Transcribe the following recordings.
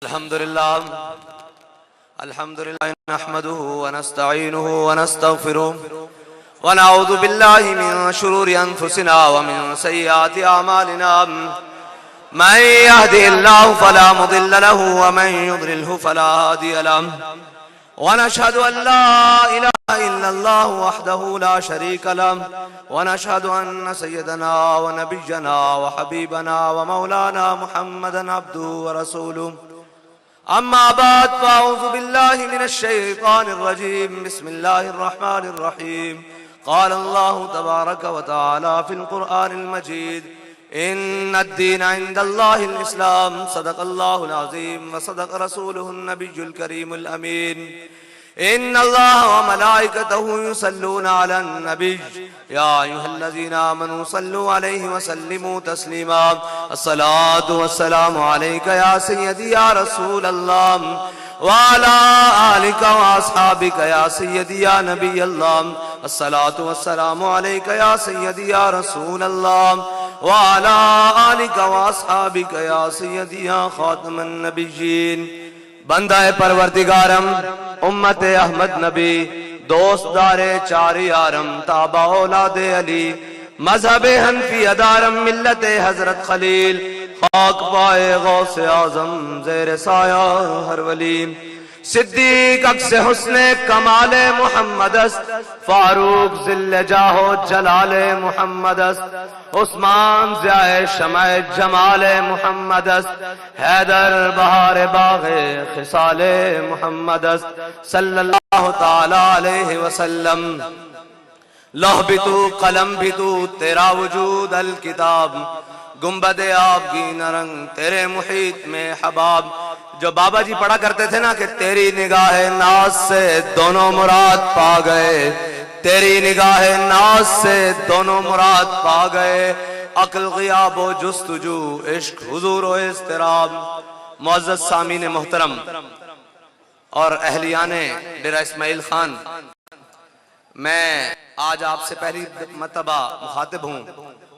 الحمدللہ نحمده ونستعینه ونستغفره ونعوذ باللہ من شرور انفسنا ومن سیئات اعمالنا من يهده الله فلا مضل له ومن يضلله فلا هادي له ونشهد ان لا اله الا الله وحده لا شريك له ونشهد ان سيدنا ونبينا وحبيبنا ومولانا محمدا عبده ورسوله اما بعد فاعوذ بالله من الشيطان الرجيم بسم الله الرحمن الرحيم قال الله تبارك وتعالى في القرآن المجيد ان الدين عند الله الاسلام صدق الله العظيم وصدق رسوله النبي الكريم الامين ان الله وملائكته يصلون على النبي يا ايها الذين امنوا صلوا عليه وسلموا تسليما الصلاة والسلام عليك يا سيدي يا رسول الله وعلى آلك واصحابك يا سيدي يا نبي الله الصلاة والسلام عليك يا سيدي يا رسول الله وعلى آلك واصحابك يا سيدي يا خاتم النبيين بندہ پروردگارم امت احمد نبی دوست دار چار یارم تابع اولاد علی مذہب حنفی ادارم ملت حضرت خلیل خاک پائے غوث اعظم زیر سایہ ہر ولی صدیق اکس حسن کمال محمد است فاروق ذل جاہ و جلال محمد است عثمان ضیاء شمع جمال محمد است حیدر بہار باغ خصال محمد است صلی اللہ تعالی علیہ وسلم لوح بھی تو قلم بھی تو تیرا وجود الکتاب گنبد آبگین رنگ تیرے محیط میں حباب جو بابا جی پڑھا کرتے تھے نا کہ تیری نگاہ ناز سے دونوں مراد پا گئے تیری نگاہ ناز سے دونوں مراد پا گئے عقل غیاب و جستجو عشق حضور و اضطراب معزز سامعین محترم اور اہلیان ڈیرہ اسماعیل خان میں آج آپ سے پہلی مرتبہ مخاطب ہوں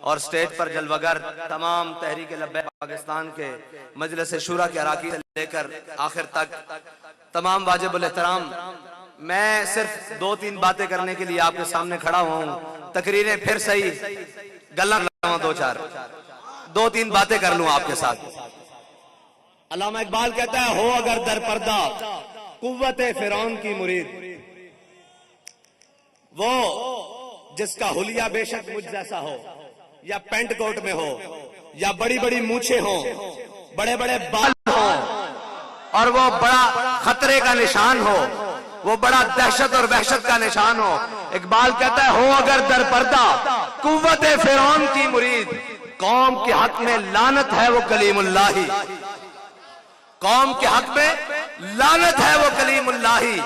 اور سٹیج پر جلوگر تمام تحریک لبیک پاکستان کے مجلس شورا کے اراکین سے لے کر آخر تک تمام واجب الاحترام میں صرف دو تین باتیں کرنے کے لیے آپ کے سامنے کھڑا ہوں تقریریں پھر صحیح گلہ دو تین باتیں کر لوں آپ کے ساتھ علامہ اقبال کہتا ہے ہو اگر در پردہ قوت فرعون کی مرید وہ جس کا حلیہ بے شک مجھ جیسا ہو یا پینٹ کوٹ میں ہو یا بڑی بڑی مونچھیں ہوں بڑے بڑے بال ہوں اور وہ بڑا خطرے کا نشان ہو وہ بڑا دہشت اور وحشت کا نشان ہو اقبال کہتا ہے ہو اگر در پردہ قوت فرعون کی مرید قوم کے حق میں لعنت ہے وہ کلیم اللہ ہی قوم کے حق میں لعنت ہے وہ کلیم اللہ ہی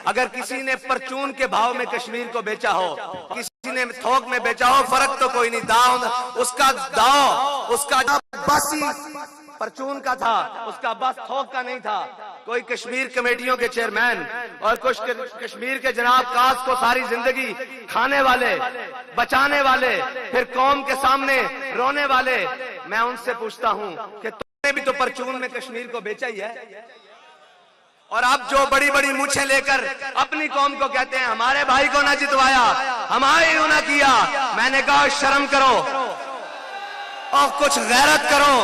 اگر کسی نے پرچون کے بھاؤ میں کشمیر کو بیچا ہو کسی نے تھوک میں بیچا ہو فرق تو کوئی نہیں داؤ اس کا بس پرچون کا تھا اس کا بس تھوک کا نہیں تھا کوئی کشمیر کمیٹیوں کے چیئرمین اور کچھ کشمیر کے جناب کاس کو ساری زندگی کھانے والے بچانے والے پھر قوم کے سامنے رونے والے میں ان سے پوچھتا ہوں کہ تم نے بھی تو پرچون میں کشمیر کو بیچا ہی ہے اور اب جو بڑی بڑی مونچھیں لے کر اپنی قوم کو کہتے ہیں ہمارے بھائی کو نہ جتوایا ہمارے نہ کیا میں نے کہا شرم کرو اور کچھ غیرت کرو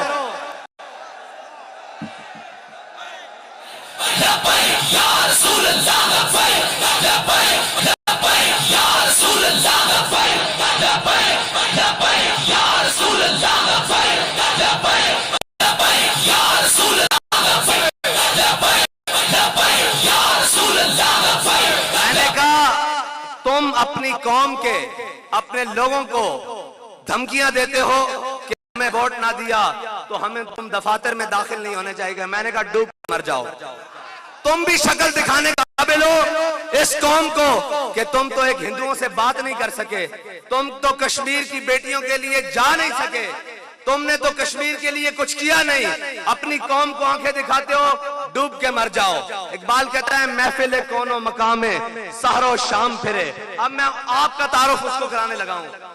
تم اپنی قوم کے اپنے لوگوں کو دھمکیاں دیتے ہو کہ ہمیں ووٹ نہ دیا تو ہمیں تم دفاتر میں داخل نہیں ہونے چاہیے میں نے کہا ڈوب مر جاؤ تم بھی شکل دکھانے کا قابل ہو اس قوم کو کہ تم تو ایک ہندوؤں سے بات نہیں کر سکے تم تو کشمیر کی بیٹیوں کے لیے جا نہیں سکے تم نے تو کشمیر کے لیے کچھ کیا نہیں اپنی قوم کو آنکھیں دکھاتے ہو ڈوب کے مر جاؤ اقبال کہتا ہے محفل کون و مقام سحر و شام پھرے اب میں آپ کا تعارف اس کو کرانے لگا ہوں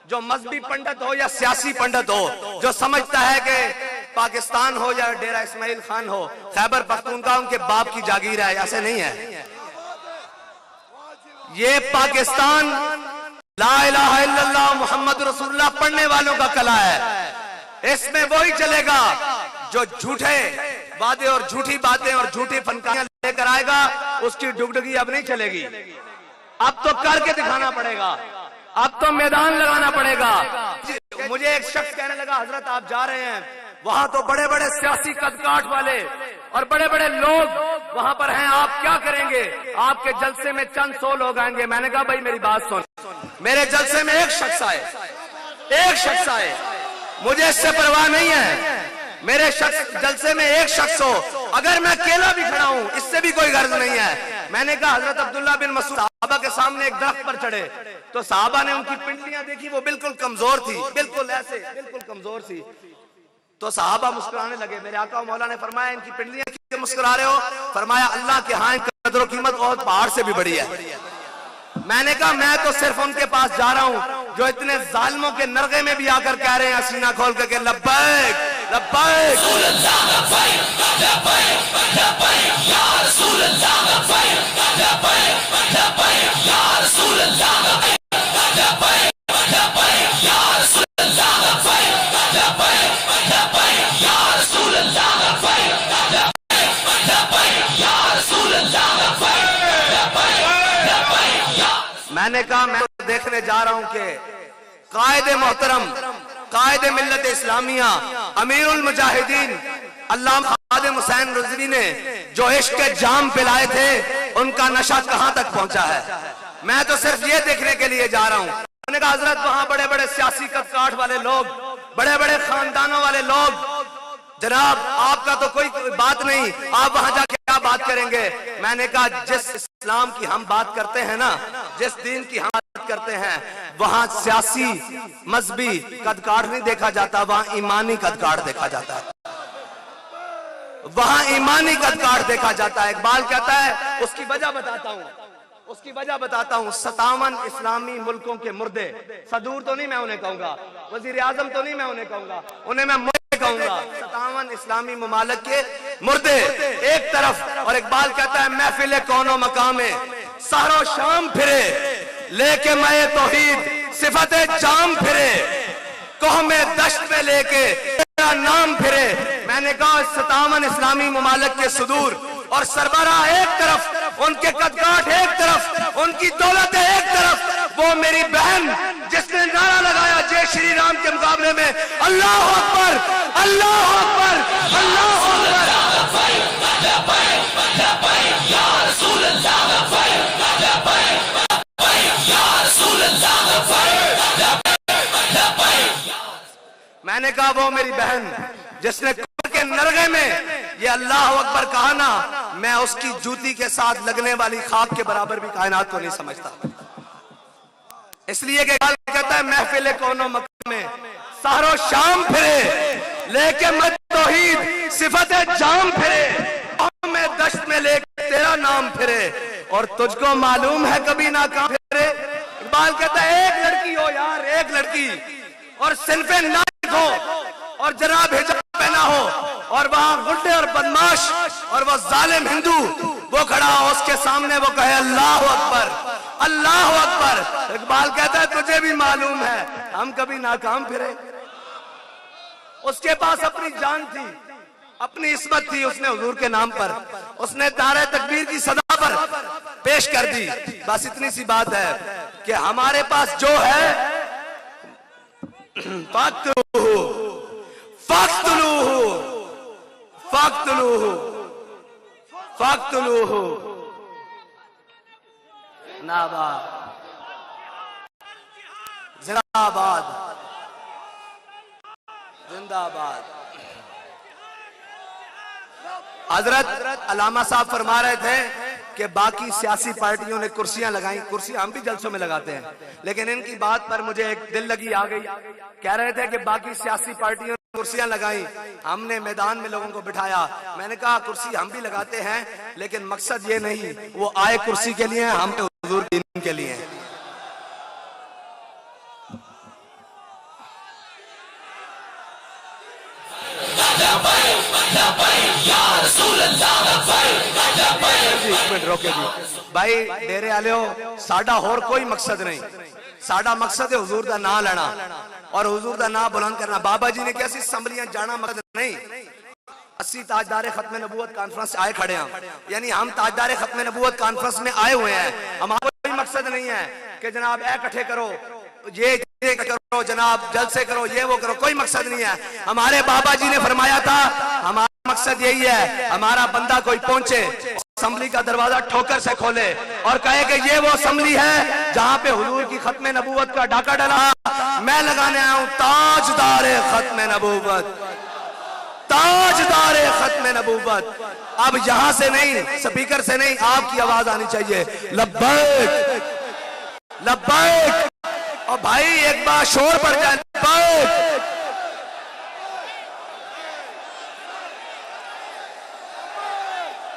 جو مذہبی پنڈت ہو یا سیاسی پنڈت ہو جو سمجھتا ہے کہ پاکستان ہو یا ڈیرہ اسماعیل خان ہو، خیبر پختونخوا ان کے باپ کی جاگیر ہے، ایسے نہیں ہے. یہ پاکستان لا الہ الا اللہ محمد رسول اللہ پڑھنے والوں کا قلعہ ہے. اس میں وہی چلے گا جو جھوٹے وعدے اور جھوٹی باتیں اور جھوٹی فنکاریاں لے کر آئے گا. اس کی ڈگڈگی اب نہیں چلے گی، اب تو کر کے دکھانا پڑے گا، اب تو میدان لگانا پڑے گا. مجھے ایک شخص کہنے لگا حضرت آپ جا رہے ہیں وہاں تو بڑے بڑے سیاسی قد کاٹ والے اور بڑے بڑے لوگ وہاں پر ہیں، آپ کیا کریں گے؟ آپ کے جلسے میں چند 100 لوگ آئیں گے. میں نے کہا بھائی میری بات سن، میرے جلسے میں ایک شخص آئے، مجھے اس سے پرواہ نہیں ہے. میرے جلسے میں ایک شخص ہو، اگر میں اکیلا بھی کھڑا ہوں اس سے بھی کوئی غرض نہیں ہے. میں نے کہا حضرت عبداللہ بن مسعود صحابہ کے سامنے ایک درخت پر چڑھے تو صحابہ نے ان کی پنڈلیاں دیکھی، وہ بالکل کمزور تھی، بالکل ایسے بالکل کمزور تھی. تو صحابہ مسکرانے لگے. میرے آقا و مولا نے فرمایا ان کی پنڈلیاں کیوں مسکرا رہے ہو؟ فرمایا اللہ کے ہاں قدر و قیمت بہت پہاڑ سے بھی بڑی ہے. میں نے کہا میں تو صرف ان کے پاس جا رہا ہوں جو اتنے ظالموں کے نرغے میں بھی آ کر کہہ رہے ہیں سینہ کھول کر کہ لبیک لبیک رسول اللہ لبیک لبیک لبیک یا رسول اللہ لبیک لبیک لبیک یا رسول اللہ لبیک لبیک لبیک یا رسول اللہ لبیک لبیک لبیک یا رسول اللہ لبیک لبیک لبیک یا رسول اللہ لبیک. میں نے کہا میں دیکھنے جا رہا ہوں کہ قائد محترم، قائد ملت اسلامیہ، امیر المجاہدین علامہ خادم حسین رضوی نے جو عشق کے جام پلائے تھے ان کا نشہ کہاں تک پہنچا ہے. میں تو صرف یہ دیکھنے کے لیے جا رہا ہوں. میں نے کہا حضرت وہاں بڑے بڑے سیاسی قد کاٹ والے لوگ، بڑے بڑے خاندانوں والے لوگ، جناب آپ کا تو کوئی بات نہیں، آپ وہاں جا کے کیا بات کریں گے؟ میں نے کہا جس اسلام کی ہم بات کرتے ہیں نا، جس دین کی ہم بات کرتے ہیں وہاں سیاسی مذہبی قد کاٹ نہیں دیکھا جاتا، وہاں ایمانی قد کاٹ دیکھا جاتا ہے، وہاں ایمانی قد کاٹ دیکھا جاتا ہے. اقبال کہتا ہے اس کی وجہ بتاتا ہوں 57 اسلامی ملکوں کے مردے، صدور تو نہیں میں انہیں کہوں گا، وزیر اعظم تو نہیں میں انہیں کہوں گا، انہیں میں کہوں گا 57 اسلامی ممالک کے مردے ایک طرف. اور اقبال کہتا ہے محفل کون و مقام سحر و شام پھرے لے کے میں توحید صفت جام پھرے قوم دشت میں لے کے تیرا نام پھرے. میں نے کہا 57 اسلامی ممالک کے صدور اور سربراہ ایک طرف، ان کے قد کاٹ ایک طرف، ان کی دولت ایک طرف، وہ میری بہن جس نے نعرہ لگایا جے شری رام کے مقابلے میں اللہ اکبر اللہ اکبر اللہ اکبر. میں نے کہا وہ میری بہن جس نے کفر کے نرغے میں یہ اللہ اکبر کہا نا، میں اس کی جوتی کے ساتھ لگنے والی خاک کے برابر بھی کائنات کو نہیں سمجھتا. اس لیے کہ کہتا ہے محفل کون و مقام میں سحر و شام پھرے لے کے مت توحید صفت جام پھرے قوم دشت میں لے کے تیرا نام پھرے اور تجھ کو معلوم ہے کبھی ناکام پھرے. اقبال کہتا ہے ایک لڑکی ہو یار، ایک لڑکی اور صنف نائک ہو اور جناب حجاب پہنا ہو اور وہاں غڈے اور بدماش اور وہ ظالم ہندو وہ کھڑا ہو، اس کے سامنے وہ کہے اللہ اکبر اللہ اکبر. اقبال کہتا ہے تجھے بھی معلوم ہے ہم کبھی ناکام پھرے. اس کے پاس اپنی جان تھی، اپنی عصمت تھی، اس نے حضور کے نام پر اس نے نعرہ تکبیر کی صدا پر پیش کر دی. بس اتنی سی بات ہے کہ ہمارے پاس جو ہے فاقتلوہ ناباد زندہ آباد زندہ آباد. حضرت علامہ صاحب فرما رہے تھے کہ باقی سیاسی پارٹیوں نے کرسیاں لگائیں، کرسی ہم بھی جلسوں میں لگاتے ہیں، لیکن ان کی بات پر مجھے ایک دل لگی آ گئی. کہہ رہے تھے کہ باقی سیاسی پارٹیوں نے کرسیاں لگائیں، ہم نے میدان میں لوگوں کو بٹھایا. میں نے کہا کرسی ہم بھی لگاتے ہیں لیکن مقصد یہ نہیں وہ آئے کرسی کے لیے، ہم حضور دین کے لیے. منٹ روکے جی بھائی ڈیرے والے ہو ساڈا ہور کوئی مقصد نہیں ساڈا مقصد ہے حضور دا نام لینا اور حضور دا نام بلند کرنا بابا جی نے کیا سی اسمبلیاں جانا مقصد نہیں اسی تاجدار ختم نبوت کانفرنس آئے کھڑے ہیں یعنی ہم تاجدار ختم نبوت کانفرنس میں آئے ہوئے ہیں ہمارا کوئی مقصد نہیں ہے کہ جناب اے اکٹھے کرو یہ کرو جناب جلسے کرو یہ وہ کرو کوئی مقصد نہیں ہے ہمارے بابا جی نے فرمایا تھا ہمارا مقصد یہی ہے ہمارا بندہ کوئی پہنچے اسمبلی کا دروازہ ٹھوکر سے کھولے اور کہے کہ یہ وہ اسمبلی ہے جہاں پہ حضور کی ختم نبوت کا ڈاکہ ڈلا میں لگانے آیا ہوں تاجدار ختم نبوت تاجدار ختم نبوت اب یہاں سے نہیں سپیکر سے نہیں آپ کی آواز آنی چاہیے لبیک لبیک اور بھائی ایک بار شور پڑ جائے لبیک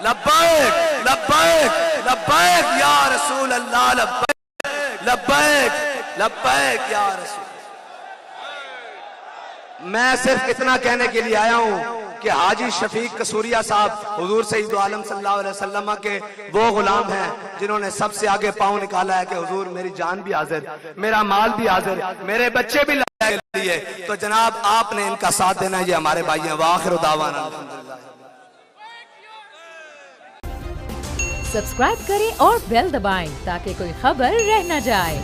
لبیک لبیک لبیک یا رسول اللہ لبیک لبیک لبیک یا رسول میں صرف اتنا کہنے کے لیے آیا ہوں کہ حاجی شفیق قصوریہ صاحب حضور سید عالم صلی اللہ علیہ وسلم کے وہ غلام ہیں جنہوں نے سب سے آگے پاؤں نکالا ہے کہ حضور میری جان بھی حاضر میرا مال بھی حاضر میرے بچے بھی لائے لیے تو جناب آپ نے ان کا ساتھ دینا یہ ہمارے بھائی ہیں وآخر دعوانا الحمدللہ سبسکرائب کریں اور بیل دبائیں تاکہ کوئی خبر رہ نہ جائے